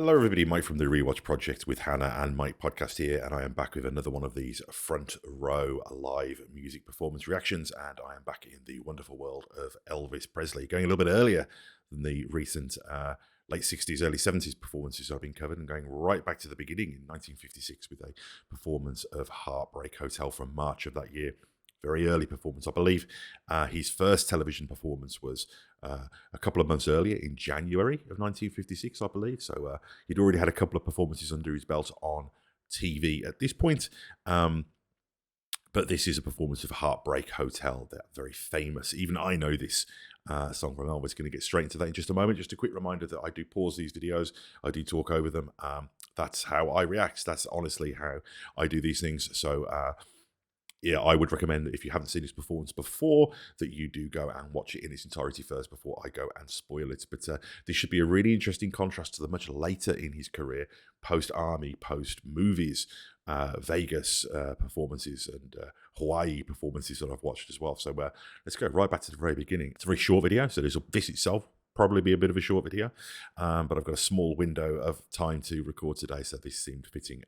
Hello everybody, Mike from the Rewatch Project with Hannah and Mike podcast here, and I am back with another one of these front row live music performance reactions, and I am back in the wonderful world of Elvis Presley, going a little bit earlier than the recent late 60s, early 70s performances I've been covered, and going right back to the beginning in 1956 with a performance of Heartbreak Hotel from March of that year. Very early performance, I believe. His first television performance was a couple of months earlier in January of 1956, I believe. So he'd already had a couple of performances under his belt on TV at this point. But this is a performance of Heartbreak Hotel, that very famous, even I know this song from Elvis. Going to get straight into that in just a moment. Just a quick reminder that I do pause these videos. I do talk over them. That's how I react. That's honestly how I do these things. So yeah, I would recommend that if you haven't seen this performance before, that you do go and watch it in its entirety first before I go and spoil it. But this should be a really interesting contrast to the much later in his career, post-Army, post-movies, Vegas performances and Hawaii performances that I've watched as well. So let's go right back to the very beginning. It's a very short video, so this itself probably be a bit of a short video, but I've got a small window of time to record today, so this seemed fitting.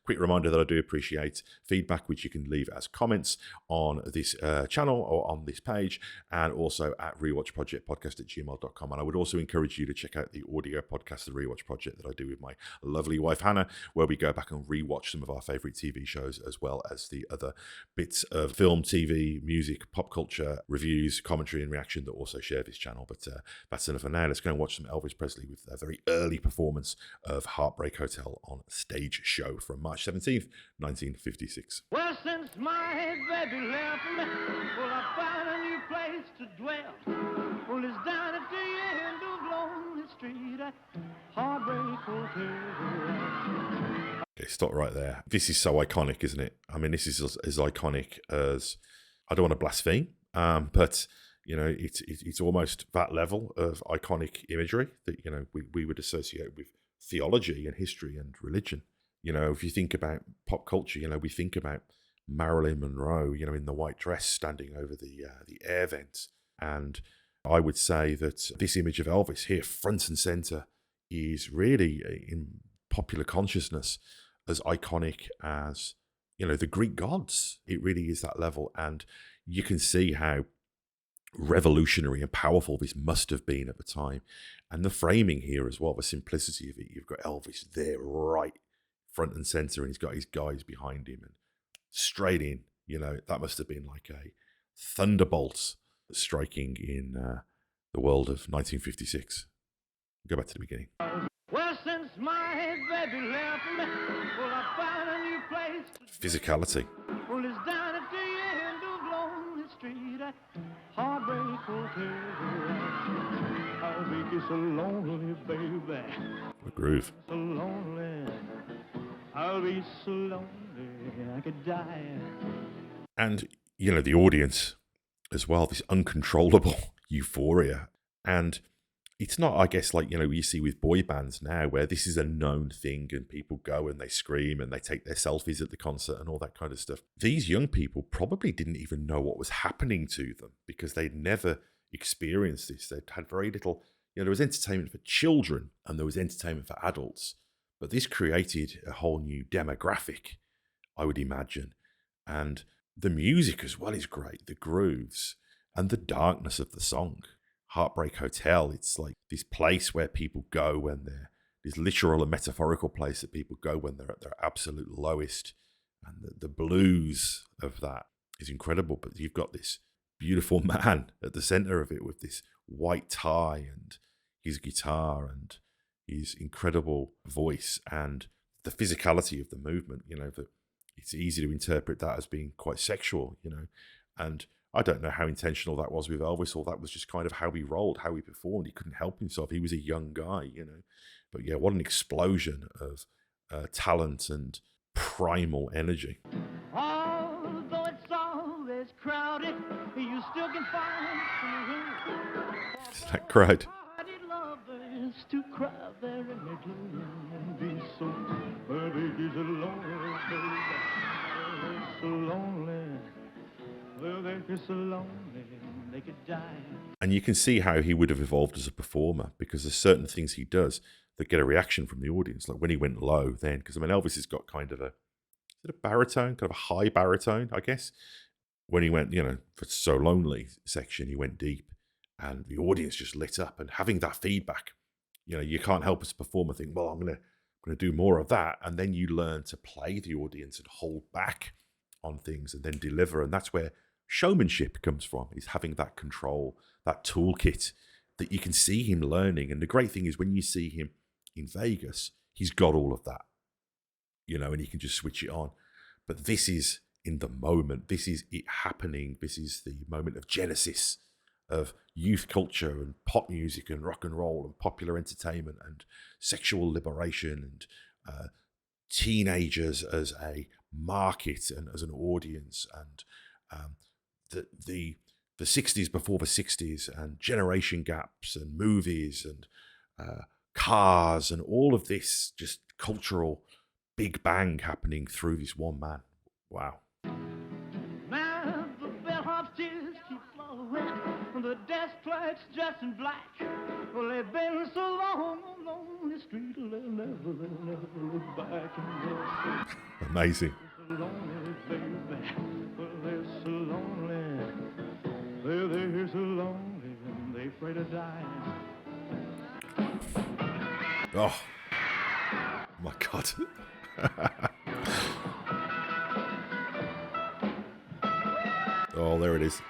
Quick reminder that I do appreciate feedback, which you can leave as comments on this channel or on this page, and also at rewatchprojectpodcast@gmail.com. And I would also encourage you to check out the audio podcast, The Rewatch Project, that I do with my lovely wife Hannah, where we go back and rewatch some of our favourite TV shows, as well as the other bits of film, TV, music, pop culture, reviews, commentary and reaction that also share this channel. But that's enough for now. Let's go and watch some Elvis Presley with a very early performance of Heartbreak Hotel on Stage Show from March 17th, 1956. Well, since my baby left me, well, I found a new place to dwell. Well, it's down at the end of Lonely Street at Heartbreak Hotel. Okay, stop right there. This is so iconic, isn't it? I mean, this is as iconic as, I don't want to blaspheme, but you know, it's almost that level of iconic imagery that, you know, we would associate with theology and history and religion. You know, if you think about pop culture, you know, we think about Marilyn Monroe, you know, in the white dress standing over the air vents. And I would say that this image of Elvis here, front and center, is really in popular consciousness as iconic as, you know, the Greek gods. It really is that level. And you can see how revolutionary and powerful this must have been at the time. And the framing here as well, the simplicity of it. You've got Elvis there right front and center, and he's got his guys behind him and straight in. You know, that must have been like a thunderbolt striking in the world of 1956. Go back to the beginning. Well, since my baby left me, well, I found a new place to Physicality. well, it's down at the end of Lonely Street at Heartbreak Hotel. I'll make you so lonely, baby. The groove. So lonely. I'll be so lonely I could die. And, you know, the audience as well, this uncontrollable euphoria. And it's not, I guess, like, you know, you see with boy bands now, where this is a known thing and people go and they scream and they take their selfies at the concert and all that kind of stuff. These young people probably didn't even know what was happening to them because they'd never experienced this. They'd had very little, you know, there was entertainment for children and there was entertainment for adults. But this created a whole new demographic, I would imagine. And the music as well is great, the grooves and the darkness of the song. Heartbreak Hotel, it's like this place where people go when they're, this literal and metaphorical place that people go when they're at their absolute lowest. And the blues of that is incredible. But you've got this beautiful man at the center of it with this white tie and his guitar and his incredible voice and the physicality of the movement. You know, that it's easy to interpret that as being quite sexual, you know, and I don't know how intentional that was with Elvis, or that was just kind of how he rolled, how he performed. He couldn't help himself. He was a young guy, you know. But yeah, what an explosion of talent and primal energy. Although it's always crowded, you still can find some room. That crowd. Hearted lovers to crowd there in the gloom and be so big is a lonely baby. So lonely. Well, they're so lonely, they could die. And you can see how he would have evolved as a performer, because there's certain things he does that get a reaction from the audience. Like when he went low then, because I mean, Elvis has got kind of a baritone, kind of a high baritone, I guess. When he went, for So Lonely section, he went deep and the audience just lit up, and having that feedback, you can't help as a performer think, well, I'm going to do more of that. And then you learn to play the audience and hold back on things and then deliver. And that's where showmanship comes from, is having that control, that toolkit that you can see him learning. And the great thing is when you see him in Vegas, he's got all of that, and he can just switch it on. But this is in the moment. This is it happening. This is the moment of genesis of youth culture and pop music and rock and roll and popular entertainment and sexual liberation and teenagers as a market and as an audience, and the 60s before the 60s and generation gaps and movies and cars and all of this just cultural big bang happening through this one man. Wow. Now the bellhops just keep flowing, the desk clerks dressed in black. Well, they've been so long on the street, they'll never look back. Amazing. So lonely, baby. Well, they're so lonely. They're so lonely, and they're afraid of dying. Oh my God. Oh, there it is.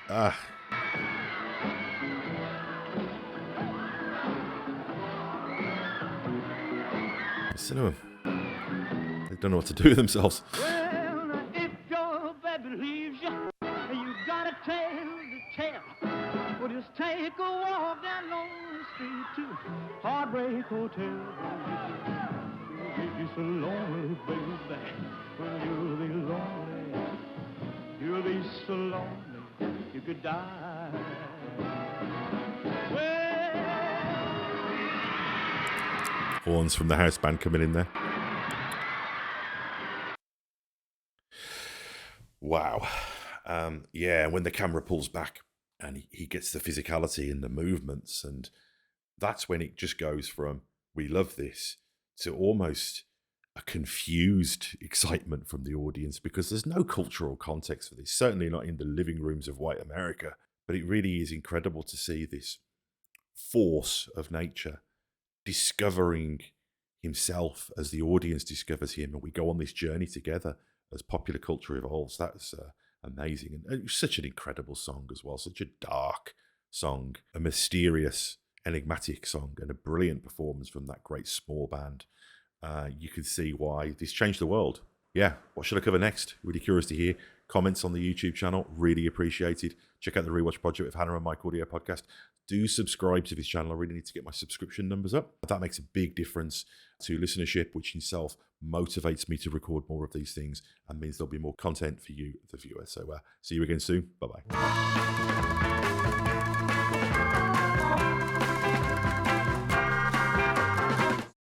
Listen to them. They don't know what to do with themselves. Well, if your baby leaves you, you gotta tell the tale. Well, just take a walk down on the street to HEARTBREAK Hotel. You're so lonely, baby. Well, you'll be lonely. You'll be so lonely, you could die. Horns from the house band coming in there. Wow. Yeah, when the camera pulls back and he gets the physicality and the movements, and that's when it just goes from we love this to almost a confused excitement from the audience, because there's no cultural context for this, certainly not in the living rooms of white America. But it really is incredible to see this force of nature discovering himself as the audience discovers him, and we go on this journey together as popular culture evolves. That's amazing, and it was such an incredible song as well, such a dark song, a mysterious, enigmatic song, and a brilliant performance from that great small band. You can see why this changed the world. Yeah, what should I cover next? Really curious to hear. Comments on the YouTube channel, really appreciated. Check out the Rewatch Project with Hannah and Mike audio podcast. Do subscribe to this channel. I really need to get my subscription numbers up. That makes a big difference to listenership, which in itself motivates me to record more of these things and means there'll be more content for you, the viewer. So see you again soon. Bye-bye.